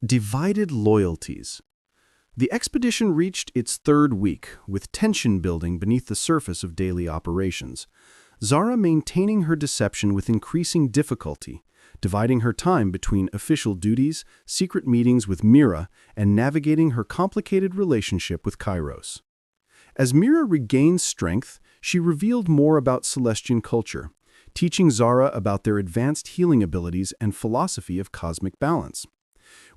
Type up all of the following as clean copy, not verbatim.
Divided loyalties. The expedition reached its third week, with tension building beneath the surface of daily operations. Zara maintaining her deception with increasing difficulty, dividing her time between official duties, secret meetings with Mira, and navigating her complicated relationship with Kairos. As Mira regained strength, she revealed more about Celestian culture, teaching Zara about their advanced healing abilities and philosophy of cosmic balance.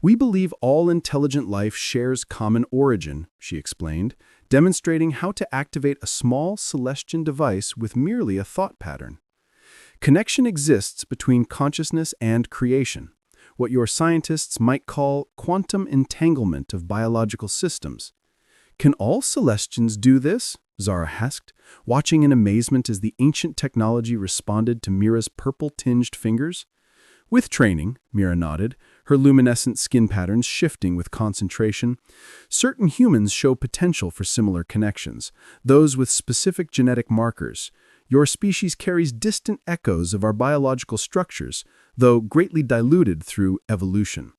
"We believe all intelligent life shares common origin," she explained, demonstrating how to activate a small Celestian device with merely a thought pattern. Connection exists between consciousness and creation, what your scientists might call quantum entanglement of biological systems. "Can all Celestians do this?" Zara asked, watching in amazement as the ancient technology responded to Mira's purple-tinged fingers. "With training," Mira nodded, her luminescent skin patterns shifting with concentration. "Certain humans show potential for similar connections, those with specific genetic markers. Your species carries distant echoes of our biological structures, though greatly diluted through evolution."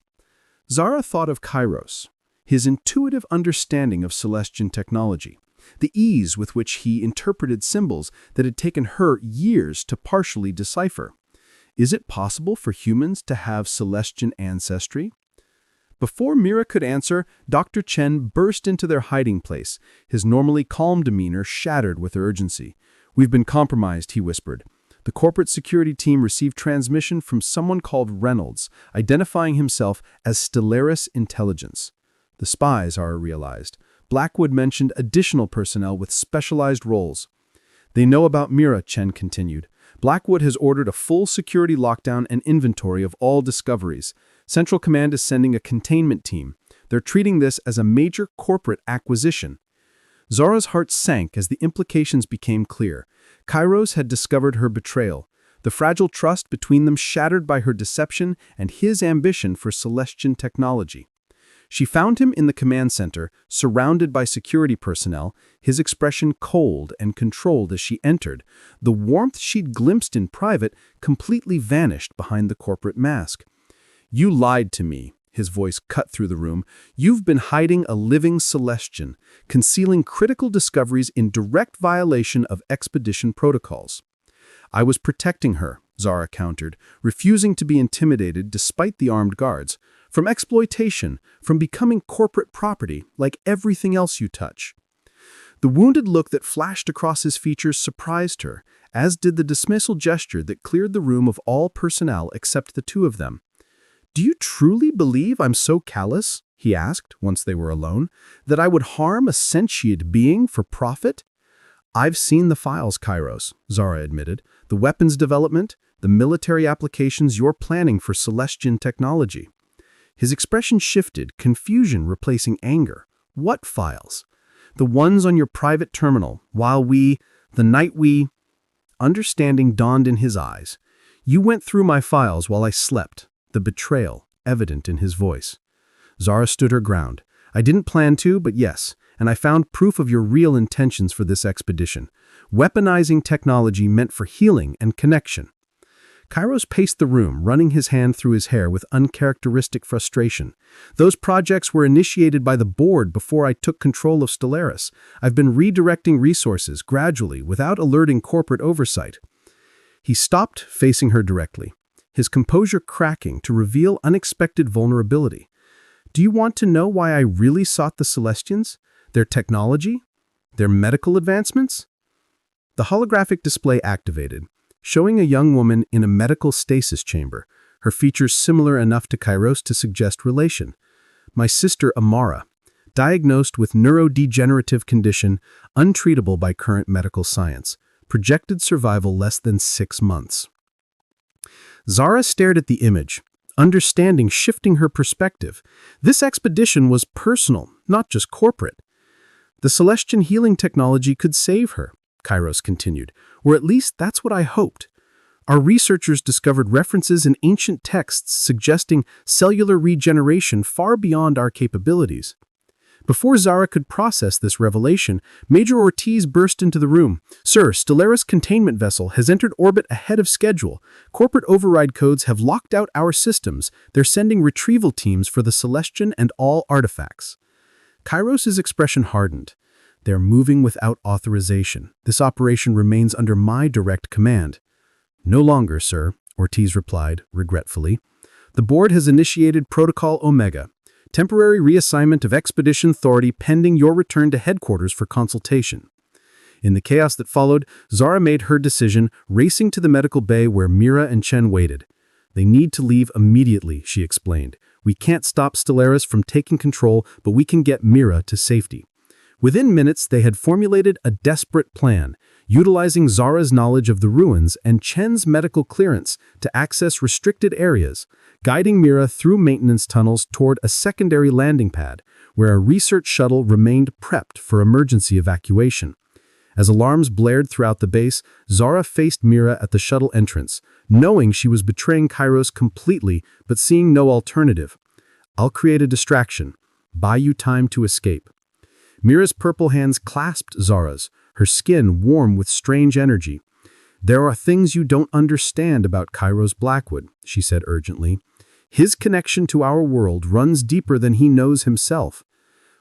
Zara thought of Kairos, his intuitive understanding of Celestian technology, the ease with which he interpreted symbols that had taken her years to partially decipher. Is it possible for humans to have Celestian ancestry? Before Mira could answer, Dr. Chen burst into their hiding place, his normally calm demeanor shattered with urgency. "We've been compromised," he whispered. "The corporate security team received transmission from someone called Reynolds, identifying himself as Stellaris Intelligence." The spies, Zara realized. Blackwood mentioned additional personnel with specialized roles. "They know about Mira," Chen continued. "Blackwood has ordered a full security lockdown and inventory of all discoveries. Central Command is sending a containment team. They're treating this as a major corporate acquisition." Zara's heart sank as the implications became clear. Kairos had discovered her betrayal, the fragile trust between them shattered by her deception and his ambition for Celestian technology. She found him in the command center, surrounded by security personnel, his expression cold and controlled as she entered. The warmth she'd glimpsed in private completely vanished behind the corporate mask. "You lied to me," his voice cut through the room. "You've been hiding a living Celestian, concealing critical discoveries in direct violation of expedition protocols." "I was protecting her," Zara countered, refusing to be intimidated despite the armed guards. "From exploitation, from becoming corporate property, like everything else you touch." The wounded look that flashed across his features surprised her, as did the dismissal gesture that cleared the room of all personnel except the two of them. "Do you truly believe I'm so callous," he asked, once they were alone, "that I would harm a sentient being for profit?" "I've seen the files, Kairos," Zara admitted. "The weapons development, the military applications you're planning for Celestian technology." His expression shifted, confusion replacing anger. "What files?" "The ones on your private terminal, the night we—" Understanding dawned in his eyes. "You went through my files while I slept," the betrayal evident in his voice. Zara stood her ground. "I didn't plan to, but yes, and I found proof of your real intentions for this expedition. Weaponizing technology meant for healing and connection." Kairos paced the room, running his hand through his hair with uncharacteristic frustration. "Those projects were initiated by the board before I took control of Stellaris. I've been redirecting resources gradually, without alerting corporate oversight." He stopped, facing her directly, his composure cracking to reveal unexpected vulnerability. "Do you want to know why I really sought the Celestians? Their technology? Their medical advancements?" The holographic display activated, showing a young woman in a medical stasis chamber, her features similar enough to Kairos to suggest relation. "My sister Amara, diagnosed with neurodegenerative condition, untreatable by current medical science. Projected survival less than 6 months." Zara stared at the image, understanding shifting her perspective. This expedition was personal, not just corporate. "The Celestian healing technology could save her," Kairos continued, "or at least that's what I hoped. Our researchers discovered references in ancient texts suggesting cellular regeneration far beyond our capabilities." Before Zara could process this revelation, Major Ortiz burst into the room. "Sir, Stellaris containment vessel has entered orbit ahead of schedule. Corporate override codes have locked out our systems. They're sending retrieval teams for the Celestian and all artifacts." Kairos' expression hardened. "They're moving without authorization. This operation remains under my direct command." "No longer, sir," Ortiz replied, regretfully. "The board has initiated Protocol Omega. Temporary reassignment of Expedition Authority pending your return to headquarters for consultation." In the chaos that followed, Zara made her decision, racing to the medical bay where Mira and Chen waited. "They need to leave immediately," she explained. "We can't stop Stellaris from taking control, but we can get Mira to safety." Within minutes, they had formulated a desperate plan, utilizing Zara's knowledge of the ruins and Chen's medical clearance to access restricted areas, guiding Mira through maintenance tunnels toward a secondary landing pad, where a research shuttle remained prepped for emergency evacuation. As alarms blared throughout the base, Zara faced Mira at the shuttle entrance, knowing she was betraying Kairos completely, but seeing no alternative. "I'll create a distraction. Buy you time to escape." Mira's purple hands clasped Zara's, her skin warm with strange energy. "There are things you don't understand about Kairos Blackwood," she said urgently. "His connection to our world runs deeper than he knows himself."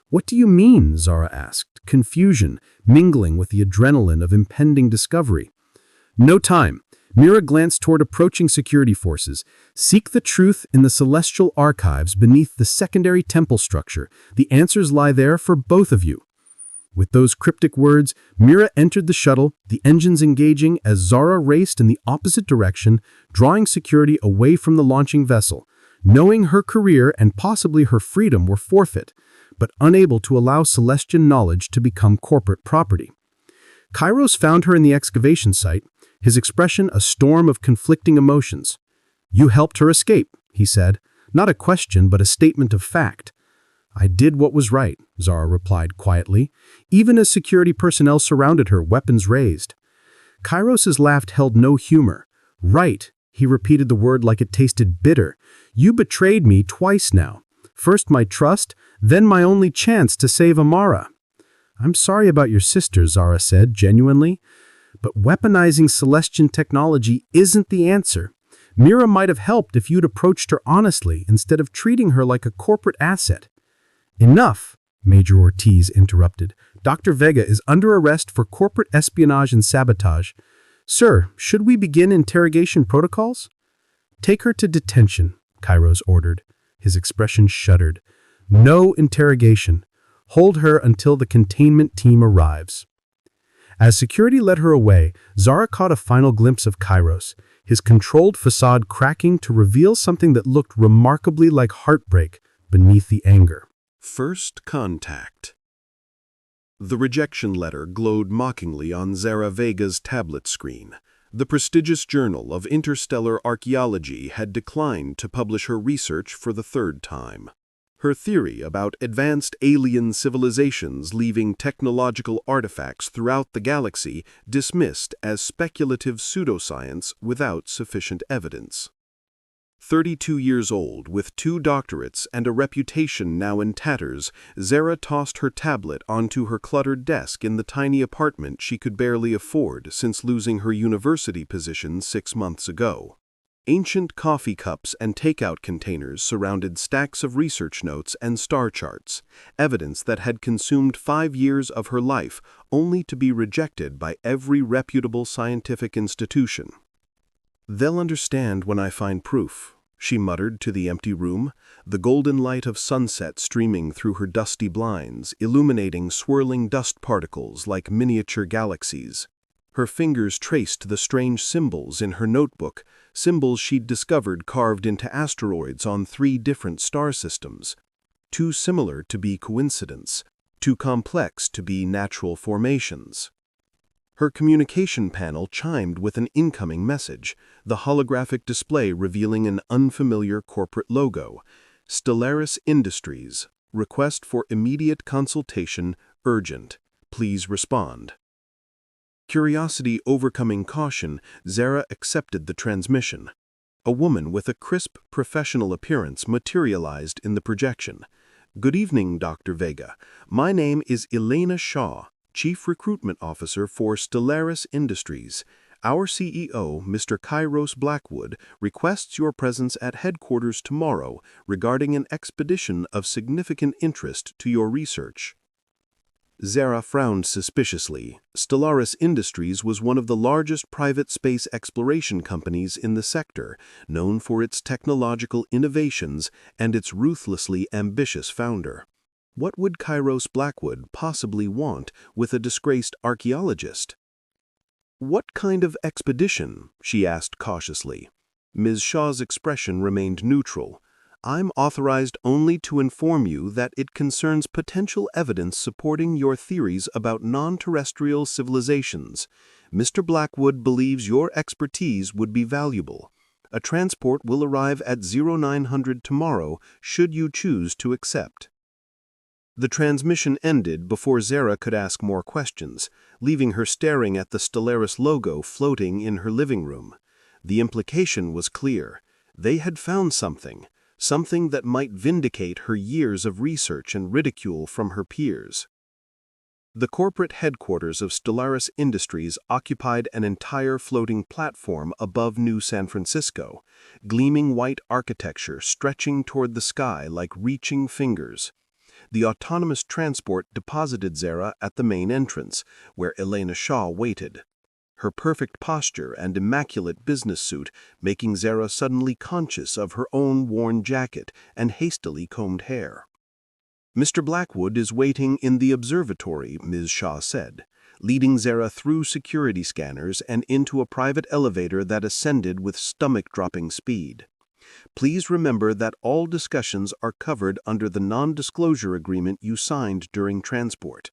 "What do you mean?" Zara asked, confusion mingling with the adrenaline of impending discovery. "No time." Mira glanced toward approaching security forces. "Seek the truth in the celestial archives beneath the secondary temple structure. The answers lie there for both of you." With those cryptic words, Mira entered the shuttle, the engines engaging as Zara raced in the opposite direction, drawing security away from the launching vessel, knowing her career and possibly her freedom were forfeit, but unable to allow Celestian knowledge to become corporate property. Kairos found her in the excavation site, his expression a storm of conflicting emotions. "You helped her escape," he said, not a question but a statement of fact. "I did what was right," Zara replied quietly, even as security personnel surrounded her, weapons raised. Kairos' laugh held no humor. "Right," he repeated the word like it tasted bitter. "You betrayed me twice now. First my trust, then my only chance to save Amara." "I'm sorry about your sister," Zara said, genuinely. "But weaponizing Celestian technology isn't the answer. Mira might have helped if you'd approached her honestly instead of treating her like a corporate asset." "Enough," Major Ortiz interrupted. "Dr. Vega is under arrest for corporate espionage and sabotage. Sir, should we begin interrogation protocols?" "Take her to detention," Kairos ordered. His expression shuddered. "No interrogation. Hold her until the containment team arrives." As security led her away, Zara caught a final glimpse of Kairos, his controlled facade cracking to reveal something that looked remarkably like heartbreak beneath the anger. First contact. The rejection letter glowed mockingly on Zara Vega's tablet screen. The prestigious Journal of Interstellar Archaeology had declined to publish her research for the third time. Her theory about advanced alien civilizations leaving technological artifacts throughout the galaxy dismissed as speculative pseudoscience without sufficient evidence. 32 years old, with 2 doctorates and a reputation now in tatters, Zara tossed her tablet onto her cluttered desk in the tiny apartment she could barely afford since losing her university position 6 months ago. Ancient coffee cups and takeout containers surrounded stacks of research notes and star charts, evidence that had consumed 5 years of her life only to be rejected by every reputable scientific institution. "They'll understand when I find proof," she muttered to the empty room, the golden light of sunset streaming through her dusty blinds, illuminating swirling dust particles like miniature galaxies. Her fingers traced the strange symbols in her notebook, symbols she'd discovered carved into asteroids on 3 different star systems. Too similar to be coincidence, too complex to be natural formations. Her communication panel chimed with an incoming message, the holographic display revealing an unfamiliar corporate logo. "Stellaris Industries. Request for immediate consultation. Urgent. Please respond." Curiosity overcoming caution, Zara accepted the transmission. A woman with a crisp, professional appearance materialized in the projection. Good evening, Dr. Vega. My name is Elena Shaw, Chief Recruitment Officer for Stellaris Industries. Our CEO, Mr. Kairos Blackwood, requests your presence at headquarters tomorrow regarding an expedition of significant interest to your research. Zara frowned suspiciously. Stellaris Industries was one of the largest private space exploration companies in the sector, known for its technological innovations and its ruthlessly ambitious founder. What would Kairos Blackwood possibly want with a disgraced archaeologist? "What kind of expedition?" she asked cautiously. Ms. Shaw's expression remained neutral. "I'm authorized only to inform you that it concerns potential evidence supporting your theories about non-terrestrial civilizations. Mr. Blackwood believes your expertise would be valuable. A transport will arrive at 0900 tomorrow should you choose to accept." The transmission ended before Zara could ask more questions, leaving her staring at the Stellaris logo floating in her living room. The implication was clear. They had found something that might vindicate her years of research and ridicule from her peers. The corporate headquarters of Stellaris Industries occupied an entire floating platform above New San Francisco, gleaming white architecture stretching toward the sky like reaching fingers. The autonomous transport deposited Zara at the main entrance, where Elena Shaw waited. Her perfect posture and immaculate business suit making Zara suddenly conscious of her own worn jacket and hastily combed hair. "Mr. Blackwood is waiting in the observatory," Ms. Shaw said, leading Zara through security scanners and into a private elevator that ascended with stomach-dropping speed. "Please remember that all discussions are covered under the non-disclosure agreement you signed during transport."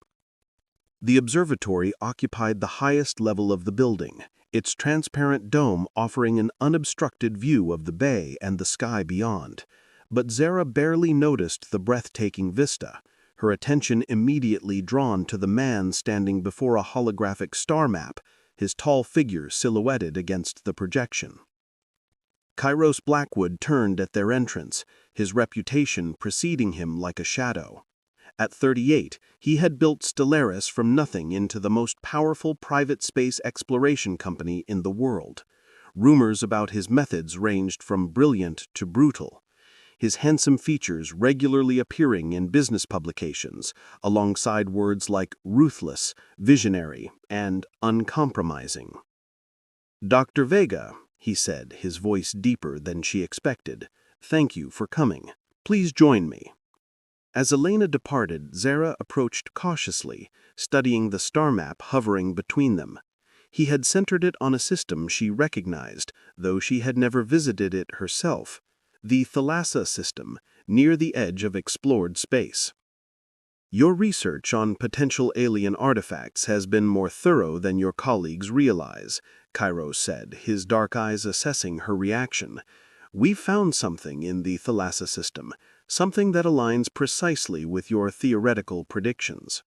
The observatory occupied the highest level of the building, its transparent dome offering an unobstructed view of the bay and the sky beyond. But Zara barely noticed the breathtaking vista, her attention immediately drawn to the man standing before a holographic star map, his tall figure silhouetted against the projection. Kairos Blackwood turned at their entrance, his reputation preceding him like a shadow. At 38, he had built Stellaris from nothing into the most powerful private space exploration company in the world. Rumors about his methods ranged from brilliant to brutal, his handsome features regularly appearing in business publications, alongside words like ruthless, visionary, and uncompromising. "Dr. Vega," he said, his voice deeper than she expected, "thank you for coming. Please join me." As Elena departed, Zara approached cautiously, studying the star map hovering between them. He had centered it on a system she recognized, though she had never visited it herself, the Thalassa system, near the edge of explored space. "Your research on potential alien artifacts has been more thorough than your colleagues realize," Kairos said, his dark eyes assessing her reaction. "We've found something in the Thalassa system, something that aligns precisely with your theoretical predictions."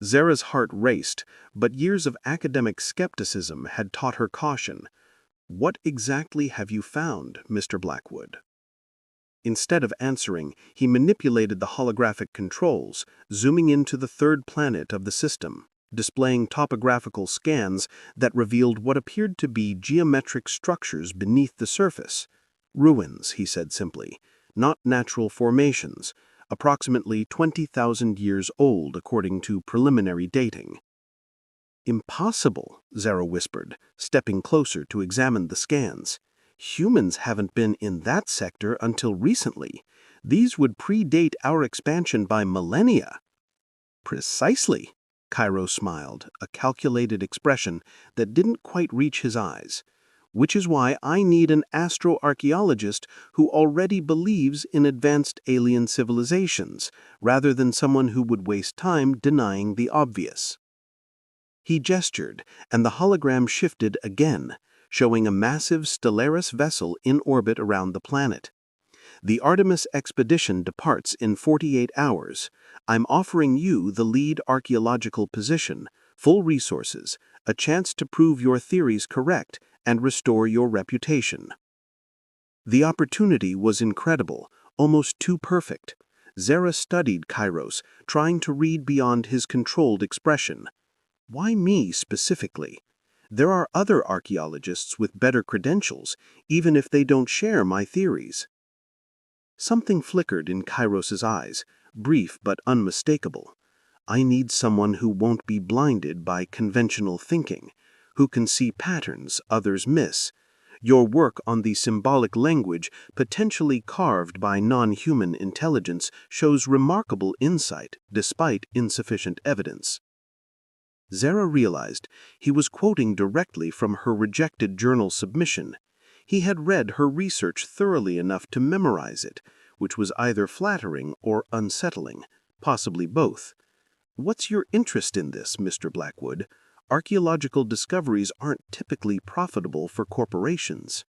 Zara's heart raced, but years of academic skepticism had taught her caution. "What exactly have you found, Mr. Blackwood?" Instead of answering, he manipulated the holographic controls, zooming into the third planet of the system, displaying topographical scans that revealed what appeared to be geometric structures beneath the surface. "Ruins," he said simply, "not natural formations, approximately 20,000 years old according to preliminary dating." "Impossible," Zara whispered, stepping closer to examine the scans. "Humans haven't been in that sector until recently. These would predate our expansion by millennia." "Precisely," Kairos smiled, a calculated expression that didn't quite reach his eyes. "Which is why I need an astroarchaeologist who already believes in advanced alien civilizations, rather than someone who would waste time denying the obvious." He gestured, and the hologram shifted again, showing a massive Stellaris vessel in orbit around the planet. "The Artemis expedition departs in 48 hours. I'm offering you the lead archaeological position, full resources, a chance to prove your theories correct, and restore your reputation." The opportunity was incredible, almost too perfect. Zara studied Kairos, trying to read beyond his controlled expression. Why me specifically? There are other archaeologists with better credentials, even if they don't share my theories. Something flickered in Kairos's eyes, brief but unmistakable. I need someone who won't be blinded by conventional thinking, who can see patterns others miss. Your work on the symbolic language, potentially carved by non-human intelligence, shows remarkable insight despite insufficient evidence. Zara realized he was quoting directly from her rejected journal submission. He had read her research thoroughly enough to memorize it, which was either flattering or unsettling, possibly both. What's your interest in this, Mr. Blackwood? Archaeological discoveries aren't typically profitable for corporations.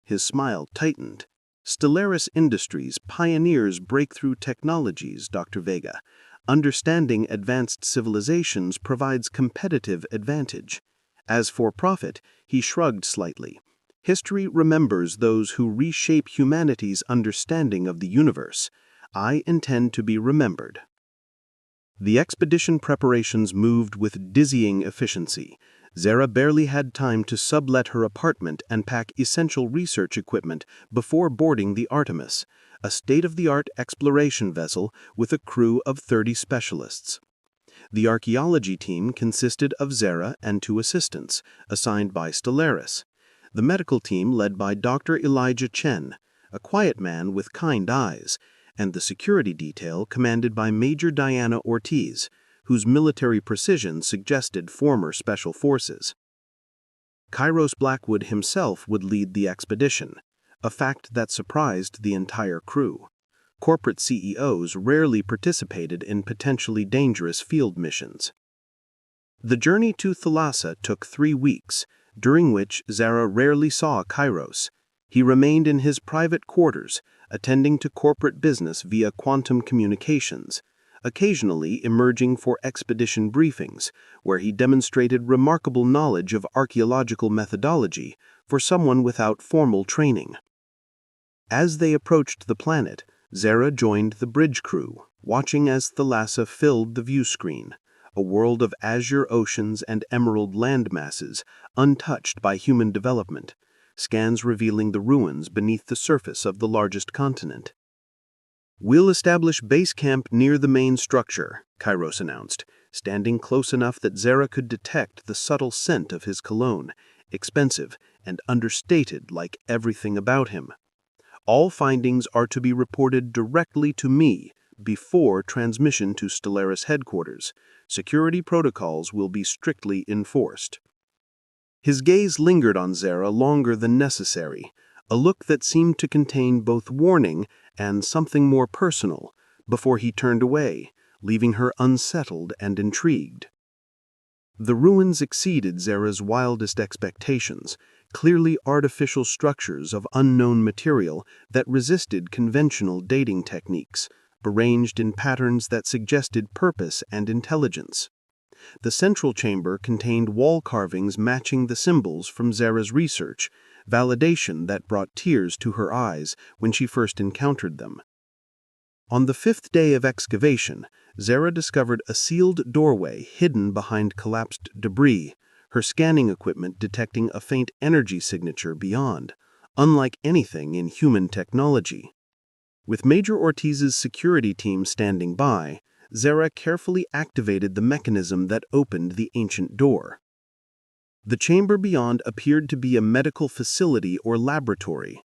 His smile tightened. Stellaris Industries pioneers breakthrough technologies, Dr. Vega. Understanding advanced civilizations provides competitive advantage. As for profit, he shrugged slightly. History remembers those who reshape humanity's understanding of the universe. I intend to be remembered. The expedition preparations moved with dizzying efficiency. Zara barely had time to sublet her apartment and pack essential research equipment before boarding the Artemis, a state-of-the-art exploration vessel with a crew of 30 specialists. The archaeology team consisted of Zara and 2 assistants, assigned by Stellaris. The medical team led by Dr. Elijah Chen, a quiet man with kind eyes, and the security detail commanded by Major Diana Ortiz, whose military precision suggested former special forces. Kairos Blackwood himself would lead the expedition, a fact that surprised the entire crew. Corporate CEOs rarely participated in potentially dangerous field missions. The journey to Thalassa took 3 weeks, during which Zara rarely saw Kairos. He remained in his private quarters, attending to corporate business via quantum communications, occasionally emerging for expedition briefings, where he demonstrated remarkable knowledge of archaeological methodology for someone without formal training. As they approached the planet, Zara joined the bridge crew, watching as Thalassa filled the view screen, a world of azure oceans and emerald landmasses untouched by human development, scans revealing the ruins beneath the surface of the largest continent. "We'll establish base camp near the main structure," Kairos announced, standing close enough that Zara could detect the subtle scent of his cologne, expensive and understated like everything about him. "All findings are to be reported directly to me before transmission to Stellaris headquarters. Security protocols will be strictly enforced." His gaze lingered on Zara longer than necessary, a look that seemed to contain both warning and something more personal, before he turned away, leaving her unsettled and intrigued. The ruins exceeded Zara's wildest expectations, clearly artificial structures of unknown material that resisted conventional dating techniques, arranged in patterns that suggested purpose and intelligence. The central chamber contained wall carvings matching the symbols from Zara's research, validation that brought tears to her eyes when she first encountered them. On the 5th day of excavation, Zara discovered a sealed doorway hidden behind collapsed debris, her scanning equipment detecting a faint energy signature beyond, unlike anything in human technology. With Major Ortiz's security team standing by, Zara carefully activated the mechanism that opened the ancient door. The chamber beyond appeared to be a medical facility or laboratory,